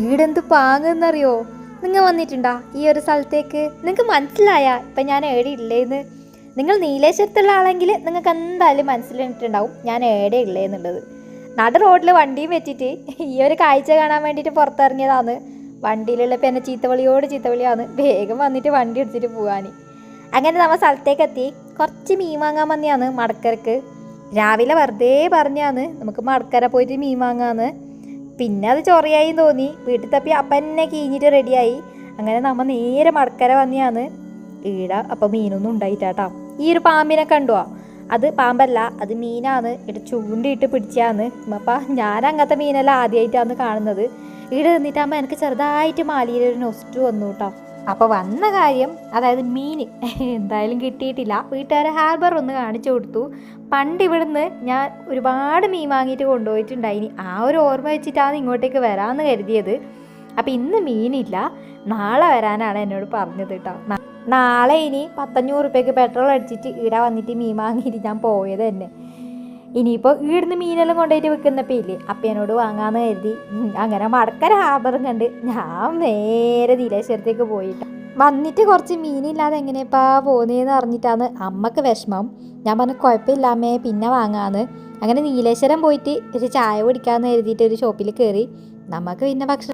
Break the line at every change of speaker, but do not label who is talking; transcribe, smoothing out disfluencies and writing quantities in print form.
ഈടെന്ത് പാങ്ങെന്നറിയോ? നിങ്ങൾ വന്നിട്ടുണ്ടാ ഈ ഒരു സ്ഥലത്തേക്ക്? നിങ്ങൾക്ക് മനസ്സിലായ ഇപ്പം ഞാൻ ഏടെ ഇല്ലേന്ന്? നിങ്ങൾ നീലേശ്വരത്തുള്ള ആളെങ്കിൽ നിങ്ങൾക്ക് എന്തായാലും മനസ്സിലിട്ടുണ്ടാവും ഞാൻ ഏടെ ഇല്ലേന്നുള്ളത്. നട റോഡിൽ വണ്ടിയും വെച്ചിട്ട് ഈ ഒരു കാഴ്ച കാണാൻ വേണ്ടിയിട്ട് പുറത്തിറങ്ങിയതാണ്. വണ്ടിയിലുള്ള പിന്നെ ചീത്തവിളിയോട് ചീത്തവിളിയാണ്, വേഗം വന്നിട്ട് വണ്ടി എടുത്തിട്ട് പോകാൻ. അങ്ങനെ നമ്മൾ സ്ഥലത്തേക്ക് എത്തി. കുറച്ച് മീൻ വാങ്ങാൻ വന്നെയാണ് മടക്കരക്ക്. രാവിലെ വെറുതെ പറഞ്ഞാന്ന് നമുക്ക് മടക്കര പോയിട്ട് മീൻ വാങ്ങാന്ന്. പിന്നെ അത് ചൊറിയായി തോന്നി. വീട്ടിൽ തപ്പി അപ്പം തന്നെ കീഞ്ഞിട്ട് റെഡിയായി. അങ്ങനെ നമ്മൾ നേരെ മടക്കര വന്നെയാണ്. ഈട അപ്പം മീനൊന്നും ഉണ്ടായിട്ടാട്ടോ. ഈ ഒരു പാമ്പിനെ കണ്ടുവോ? അത് പാമ്പല്ല, അത് മീനാണ്. ഇവിടെ ചൂണ്ടിയിട്ട് പിടിച്ചാന്ന്. അപ്പം ഞാൻ അങ്ങനത്തെ മീനെല്ലാം ആദ്യമായിട്ടാണ് കാണുന്നത്. ഇവിടെ നിന്നിട്ടാകുമ്പോൾ എനിക്ക് ചെറുതായിട്ട് മാലിയിലൊരു നൊസ്റ്റ് വന്നു കേട്ടോ. അപ്പോൾ വന്ന കാര്യം, അതായത് മീൻ എന്തായാലും കിട്ടിയിട്ടില്ല. വീട്ടുകാരെ ഹാർബർ ഒന്ന് കാണിച്ചു കൊടുത്തു. പണ്ട് ഇവിടുന്ന് ഞാൻ ഒരുപാട് മീൻ വാങ്ങിയിട്ട് കൊണ്ടുപോയിട്ടുണ്ടായിനി. ആ ഒരു ഓർമ്മ വെച്ചിട്ടാണ് ഇങ്ങോട്ടേക്ക് വരാമെന്ന് കരുതിയത്. അപ്പം ഇന്ന് മീനില്ല, നാളെ വരാനാണ് എന്നോട് പറഞ്ഞത് കേട്ടോ. നാളെ ഇനി 1,500 രൂപയ്ക്ക് പെട്രോൾ അടിച്ചിട്ട് ഇവിടെ വന്നിട്ട് മീൻ വാങ്ങിയിട്ട് ഞാൻ പോയത് തന്നെ. ഇനിയിപ്പോൾ ഇവിടുന്ന് മീനെല്ലാം കൊണ്ടുപോയിട്ട് വിൽക്കുന്നപ്പോൾ ഇല്ലേ, അപ്പം എന്നോട് വാങ്ങാമെന്ന് കരുതി. അങ്ങനെ മടക്കര ഹാർബറും കണ്ട് ഞാൻ നേരെ നീലേശ്വരത്തേക്ക് പോയിട്ട് വന്നിട്ട് കുറച്ച് മീനില്ലാതെ എങ്ങനെയപ്പാ പോകുന്നതെന്ന് അറിഞ്ഞിട്ടാണ് അമ്മക്ക് വിഷമം. ഞാൻ പറഞ്ഞു കുഴപ്പമില്ലാമേ പിന്നെ വാങ്ങാമെന്ന്. അങ്ങനെ നീലേശ്വരം പോയിട്ട് ഒരു ചായ കുടിക്കാമെന്ന് കരുതിയിട്ട് ഒരു ഷോപ്പിൽ കയറി. നമുക്ക് പിന്നെ ഭക്ഷണം